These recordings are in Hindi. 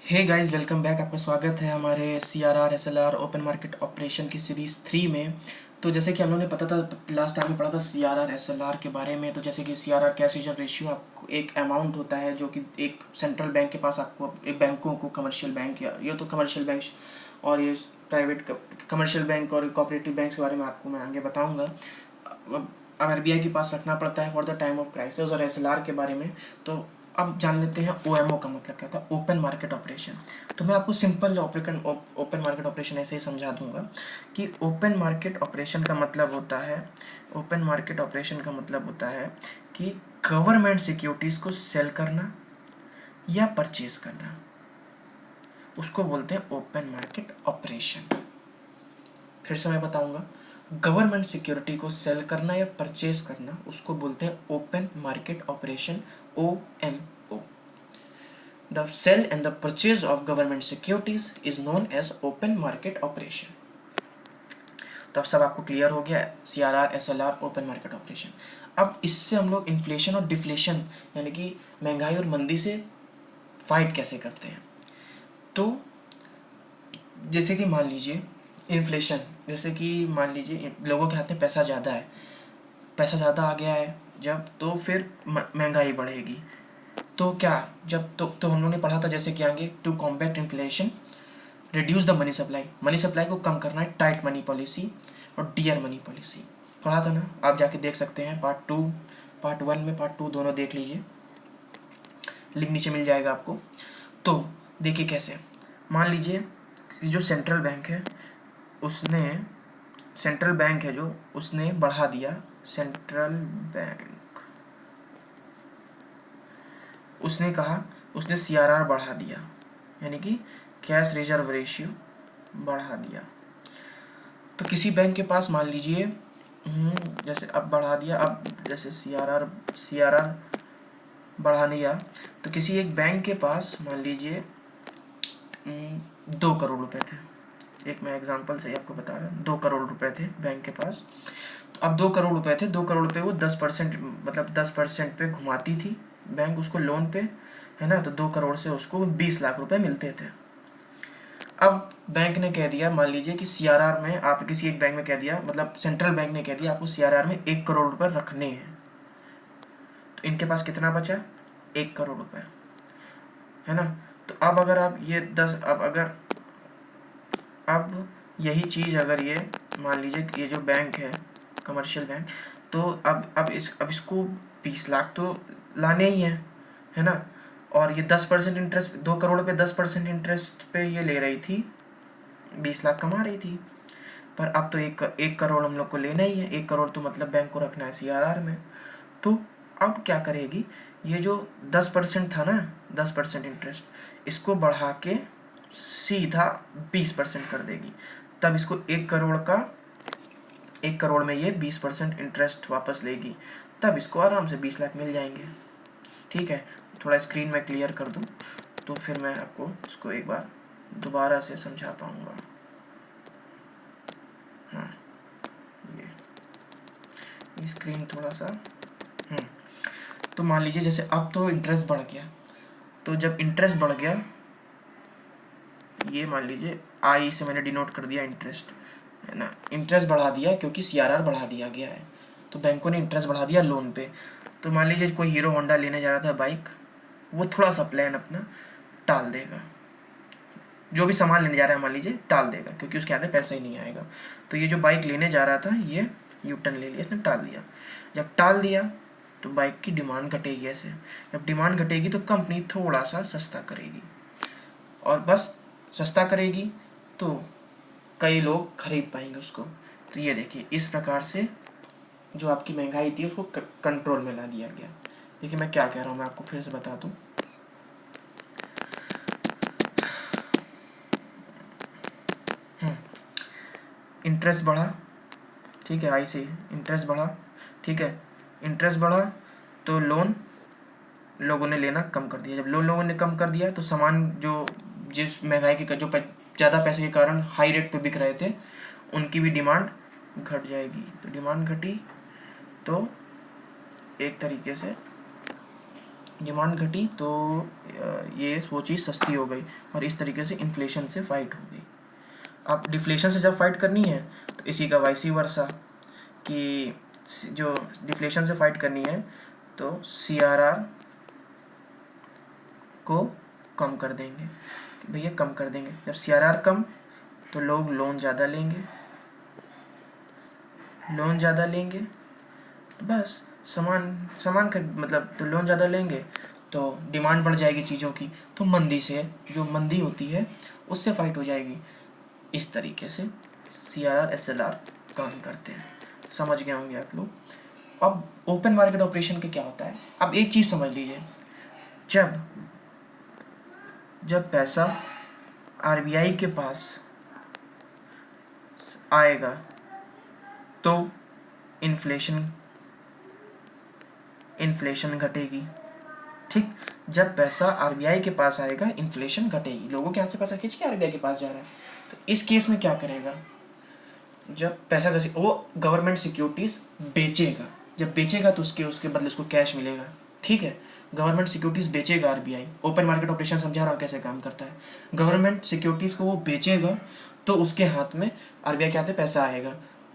Hey guys, welcome back. आपका स्वागत है हमारे CRR SLR open market operation की सीरीज़ 3 में। तो जैसे कि हम लोगों ने पता था, लास्ट टाइम में पढ़ा था CRR SLR के बारे में। तो जैसे कि CRR कैश रिजर्व रेशियो, आपको एक अमाउंट होता है जो कि एक सेंट्रल बैंक के पास, आपको एक बैंकों को, कमर्शियल बैंक या ये तो कमर्शियल बैंक और ये प्राइवेट कमर्शियल बैंक और कोऑपरेटिव बैंक के बारे में आपको मैं आगे बताऊँगा। अब RBI के पास रखना पड़ता है for the time of crisis. और SLR के बारे में तो अब जान लेते हैं OMO का मतलब क्या था, ओपन मार्केट ऑपरेशन। तो मैं आपको सिंपल ओपन मार्केट ऑपरेशन ऐसे ही समझा दूंगा कि ओपन मार्केट ऑपरेशन का मतलब होता है, ओपन मार्केट ऑपरेशन का मतलब होता है कि गवर्नमेंट सिक्योरिटीज़ को सेल करना या परचेज करना, उसको बोलते हैं ओपन मार्केट ऑपरेशन। फिर से मैं बताऊंगा, गवर्नमेंट सिक्योरिटी को सेल करना या परचेज करना उसको बोलते हैं open market operation, OMO। The sale and the purchase of government securities is known as open market operation. तो अब सब आपको क्लियर हो गया, CRR SLR open market operation. अब इससे हम लोग इन्फ्लेशन और डिफ्लेशन यानी कि महंगाई और मंदी से फाइट कैसे करते हैं। तो जैसे कि मान लीजिए इन्फ्लेशन, जैसे कि मान लीजिए लोगों के हाथ में पैसा ज़्यादा है, पैसा ज़्यादा आ गया है जब, तो फिर महंगाई बढ़ेगी। तो क्या, जब तो हम लोगों ने पढ़ा था जैसे कि आगे, to combat inflation reduce the money supply को कम करना है, टाइट मनी पॉलिसी और डियर मनी पॉलिसी पढ़ा था ना। आप जाके देख सकते हैं पार्ट 1 में, पार्ट 2 दोनों देख लीजिए, लिंक नीचे मिल जाएगा आपको। तो देखिए कैसे, मान लीजिए जो सेंट्रल बैंक है उसने बढ़ा दिया, सेंट्रल बैंक उसने कहा, उसने CRR बढ़ा दिया, यानी कि कैश रिजर्व रेशियो बढ़ा दिया। तो किसी बैंक के पास मान लीजिए जैसे अब बढ़ा दिया, अब जैसे CRR बढ़ा दिया, तो किसी एक बैंक के पास मान लीजिए 2 करोड़ रुपए थे। एक मैं एग्जांपल से आपको बता रहा हूँ, 2 करोड़ रुपए थे बैंक के पास। तो अब 2 करोड़ रुपए थे, 2 करोड़ रुपए वो 10% मतलब 10% पे घुमाती थी बैंक उसको लोन पे, है ना। तो 2 करोड़ से उसको 20 लाख रुपए मिलते थे। अब बैंक ने कह दिया, मान लीजिए कि CRR में, आप किसी एक बैंक में कह दिया, मतलब सेंट्रल बैंक ने कह दिया आपको CRR में 1 करोड़ रुपए रखने हैं। तो इनके पास कितना बचा, 1 करोड़ रुपए, है ना। तो अब अगर आप ये 10, अब यही चीज़ अगर ये मान लीजिए ये जो बैंक है कमर्शियल बैंक, तो अब इसको 20 लाख तो लाने ही है ना। और ये 10% इंटरेस्ट, 2 करोड़ पे 10% इंटरेस्ट पे ये ले रही थी, 20 लाख कमा रही थी। पर अब तो एक करोड़ हम लोग को लेना ही है, 1 करोड़ तो मतलब बैंक को रखना है CRR में। तो अब क्या करेगी, ये जो 10% था ना, 10% इंटरेस्ट, इसको बढ़ा के सीधा 20% कर देगी। तब इसको 1 करोड़ में ये 20% इंटरेस्ट वापस लेगी, तब इसको आराम से 20 लाख मिल जाएंगे। ठीक है, थोड़ा स्क्रीन में क्लियर कर दूं तो फिर मैं आपको इसको एक बार दोबारा से समझा पाऊंगा। हाँ, ये स्क्रीन थोड़ा सा तो मान लीजिए जैसे अब तो इंटरेस्ट बढ़ गया, तो जब इंटरेस्ट बढ़ गया, ये मान लीजिए आई से मैंने डिनोट कर दिया इंटरेस्ट, है ना। इंटरेस्ट बढ़ा दिया क्योंकि CRR बढ़ा दिया गया है, तो बैंकों ने इंटरेस्ट बढ़ा दिया लोन पे। तो मान लीजिए कोई हीरो होंडा लेने जा रहा था बाइक, वो थोड़ा सा प्लान अपना टाल देगा, जो भी सामान लेने जा रहा है मान लीजिए टाल देगा, क्योंकि उसके हाथ में पैसा ही नहीं आएगा। तो ये जो बाइक लेने जा रहा था ये U-टर्न ले लिया, इसने टाल दिया। जब टाल दिया तो बाइक की डिमांड घटेगी। ऐसे जब डिमांड घटेगी तो कंपनी थोड़ा सा सस्ता करेगी, और बस सस्ता करेगी तो कई लोग खरीद पाएंगे उसको। तो ये देखिए, इस प्रकार से जो आपकी महंगाई थी उसको कंट्रोल में ला दिया गया। देखिए मैं क्या कह रहा हूँ, मैं आपको फिर से बता दूँ। इंटरेस्ट बढ़ा, ठीक है, आई से इंटरेस्ट बढ़ा, ठीक है, इंटरेस्ट बढ़ा तो लोन लोगों ने लेना कम कर दिया। जब लोन लोगों ने कम कर दिया तो सामान जो जिस महंगाई के जो ज़्यादा पैसे के कारण हाई रेट पे बिक रहे थे, उनकी भी डिमांड घट जाएगी। तो डिमांड घटी तो एक तरीके से डिमांड घटी तो ये वो चीज़ सस्ती हो गई और इस तरीके से इन्फ्लेशन से फाइट हो गई। अब डिफ्लेशन से जब फाइट करनी है तो इसी का वाइसी वर्सा कि जो डिफ्लेशन से फाइट करनी है तो CRR को कम कर देंगे, भैया कम कर देंगे। जब CRR कम तो लोग लोन ज़्यादा लेंगे, लोन ज़्यादा लेंगे तो बस सामान मतलब तो लोन ज़्यादा लेंगे तो डिमांड बढ़ जाएगी चीज़ों की, तो मंदी से जो मंदी होती है उससे फाइट हो जाएगी। इस तरीके से CRR SLR काम करते हैं, समझ गए होंगे आप लोग। अब ओपन मार्केट ऑपरेशन के क्या होता है, अब एक चीज़ समझ लीजिए, जब पैसा RBI के पास आएगा तो इन्फ्लेशन घटेगी, ठीक। जब पैसा RBI के पास आएगा इन्फ्लेशन घटेगी, लोगों के हाथ से पैसा खींच के RBI के पास जा रहा है। तो इस केस में क्या करेगा, जब पैसा वो गवर्नमेंट सिक्योरिटीज बेचेगा, जब बेचेगा तो उसके बदले उसको कैश मिलेगा, ठीक है। गवर्नमेंट सिक्योरिटीज बेचेगा RBI, ओपन मार्केट ऑपरेशन समझा रहा हूँ कैसे काम करता है। गवर्नमेंट सिक्योरिटीज को वो बेचेगा तो उसके हाथ में RBI के हाथ में पैसा आएगा,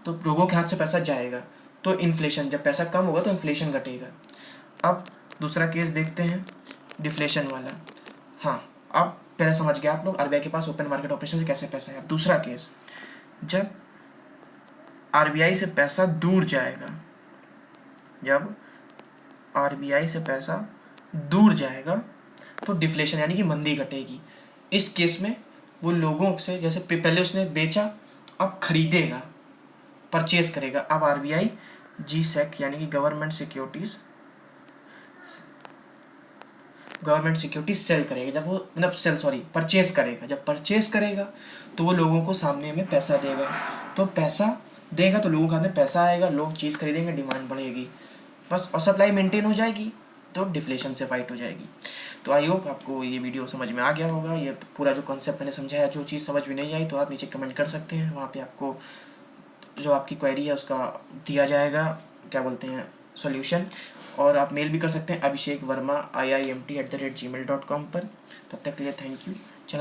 तो लोगों के हाथ से पैसा जाएगा, तो इन्फ्लेशन, जब पैसा कम होगा तो इन्फ्लेशन घटेगा। अब दूसरा केस देखते हैं, डिफ्लेशन वाला। हाँ, अब पहले समझ गया आप लोग RBI के पास ओपन मार्केट ऑपरेशन से कैसे पैसा है। दूसरा केस, जब RBI से पैसा दूर जाएगा, जब RBI से पैसा दूर जाएगा तो डिफ्लेशन यानी कि मंदी घटेगी। इस केस में वो लोगों से, जैसे पहले उसने बेचा तो अब खरीदेगा, परचेज करेगा। अब RBI GSEC यानी कि गवर्नमेंट सिक्योरिटीज सेल करेगा, जब वो मतलब परचेज करेगा। जब परचेज करेगा तो वो लोगों को सामने में पैसा देगा, तो पैसा देगा तो लोगों के हाथ में पैसा आएगा, लोग चीज़ खरीदेंगे, डिमांड बढ़ेगी बस, और सप्लाई मेंटेन हो जाएगी तो डिफ्लेशन से फाइट हो जाएगी। तो आई होप आपको ये वीडियो समझ में आ गया होगा। ये पूरा जो कॉन्सेप्ट मैंने समझाया, जो चीज़ समझ में नहीं आई तो आप नीचे कमेंट कर सकते हैं, वहाँ पे आपको जो आपकी क्वेरी है उसका दिया जाएगा, क्या बोलते हैं, सॉल्यूशन। और आप मेल भी कर सकते हैं abhishekverma@iimt@gmail.com पर। तब तक के लिए थैंक यू।